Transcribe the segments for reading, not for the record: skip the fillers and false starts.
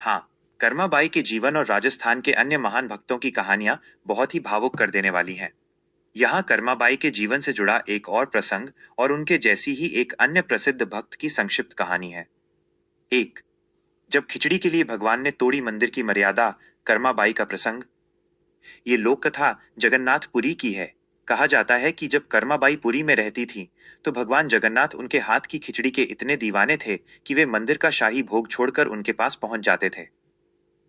हाँ, कर्माबाई के जीवन और राजस्थान के अन्य महान भक्तों की कहानियां बहुत ही भावुक कर देने वाली हैं। यहाँ कर्माबाई के जीवन से जुड़ा एक और प्रसंग और उनके जैसी ही एक अन्य प्रसिद्ध भक्त की संक्षिप्त कहानी है। एक, जब खिचड़ी के लिए भगवान ने तोड़ी मंदिर की मर्यादा, कर्माबाई का प्रसंग। ये लोक कथा जगन्नाथपुरी की है। कहा जाता है कि जब कर्माबाई पुरी में रहती थी, तो भगवान जगन्नाथ उनके हाथ की खिचड़ी के इतने दीवाने थे कि वे मंदिर का शाही भोग छोड़कर उनके पास पहुंच जाते थे।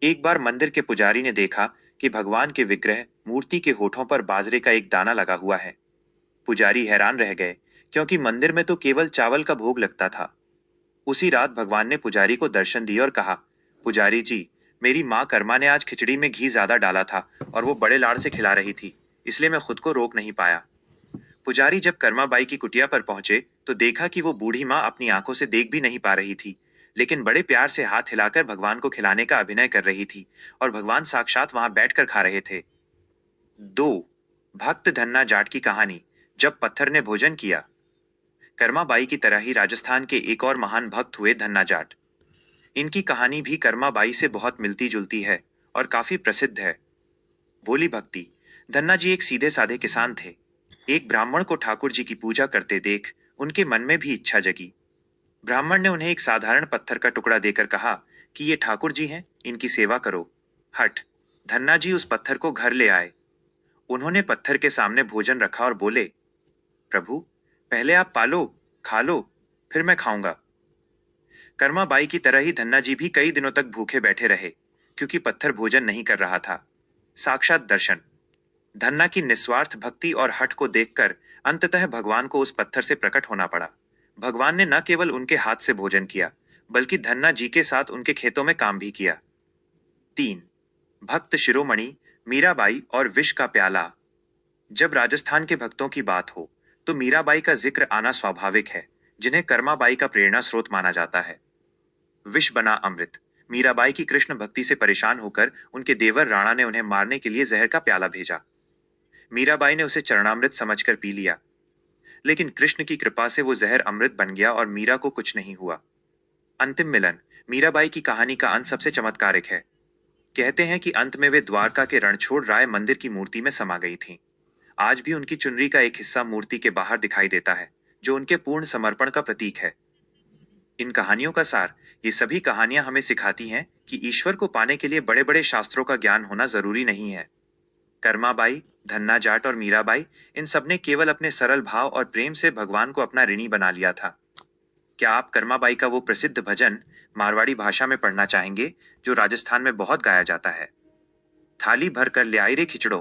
एक बार मंदिर के पुजारी ने देखा कि भगवान के विग्रह मूर्ति के होठों पर बाजरे का एक दाना लगा हुआ है। पुजारी हैरान रह गए, क्योंकि मंदिर में तो केवल चावल का भोग लगता था। उसी रात भगवान ने पुजारी को दर्शन दिए और कहा, पुजारी जी, मेरी माँ कर्मा ने आज खिचड़ी में घी ज्यादा डाला था और वो बड़े लाड़ से खिला रही थी, इसलिए मैं खुद को रोक नहीं पाया। पुजारी जब कर्माबाई की कुटिया पर पहुंचे, तो देखा कि वो बूढ़ी माँ अपनी आंखों से देख भी नहीं पा रही थी, लेकिन बड़े प्यार से हाथ हिलाकर भगवान को खिलाने का अभिनय कर रही थी, और भगवान साक्षात वहां बैठकर खा रहे थे। 2, भक्त धन्ना जाट की कहानी, जब पत्थर ने भोजन किया। कर्माबाई की तरह ही राजस्थान के एक और महान भक्त हुए धन्ना जाट। इनकी कहानी भी कर्माबाई से बहुत मिलती जुलती है और काफी प्रसिद्ध है। भोली भक्ति। धन्ना जी एक सीधे साधे किसान थे। एक ब्राह्मण को ठाकुर जी की पूजा करते देख उनके मन में भी इच्छा जगी। ब्राह्मण ने उन्हें एक साधारण पत्थर का टुकड़ा देकर कहा कि ये ठाकुर जी हैं, इनकी सेवा करो। हट। धन्ना जी उस पत्थर को घर ले आए। उन्होंने पत्थर के सामने भोजन रखा और बोले, प्रभु, पहले आप पालो, खा लो, फिर मैं खाऊंगा। कर्माबाई की तरह ही धन्ना जी भी कई दिनों तक भूखे बैठे रहे, क्योंकि पत्थर भोजन नहीं कर रहा था। साक्षात दर्शन। धन्ना की निस्वार्थ भक्ति और हठ को देखकर अंततः भगवान को उस पत्थर से प्रकट होना पड़ा। भगवान ने न केवल उनके हाथ से भोजन किया, बल्कि धन्ना जी के साथ उनके खेतों में काम भी किया। 3, भक्त शिरोमणि, मीराबाई और विष का प्याला। जब राजस्थान के भक्तों की बात हो, तो मीराबाई का जिक्र आना स्वाभाविक है, जिन्हें कर्माबाई का प्रेरणा स्रोत माना जाता है। विष बना अमृत। मीराबाई की कृष्ण भक्ति से परेशान होकर उनके देवर राणा ने उन्हें मारने के लिए जहर का प्याला भेजा। मीराबाई ने उसे चरणामृत समझकर पी लिया, लेकिन कृष्ण की कृपा से वो जहर अमृत बन गया और मीरा को कुछ नहीं हुआ। अंतिम मिलन। मीराबाई की कहानी का अंत सबसे चमत्कारिक है। कहते हैं कि अंत में वे द्वारका के रणछोड़ राय मंदिर की मूर्ति में समा गई थीं। आज भी उनकी चुनरी का एक हिस्सा मूर्ति के बाहर दिखाई देता है, जो उनके पूर्ण समर्पण का प्रतीक है। इन कहानियों का सार। ये सभी कहानियां हमें सिखाती हैं कि ईश्वर को पाने के लिए बड़े बड़े शास्त्रों का ज्ञान होना जरूरी नहीं है। कर्माबाई, धन्ना जाट और मीराबाई, इन सबने केवल अपने सरल भाव और प्रेम से भगवान को अपना ऋणी बना लिया था। क्या आप कर्माबाई का वो प्रसिद्ध भजन मारवाड़ी भाषा में पढ़ना चाहेंगे, जो राजस्थान में बहुत गाया जाता है? थाली भर कर ले आई रे खिचड़ो,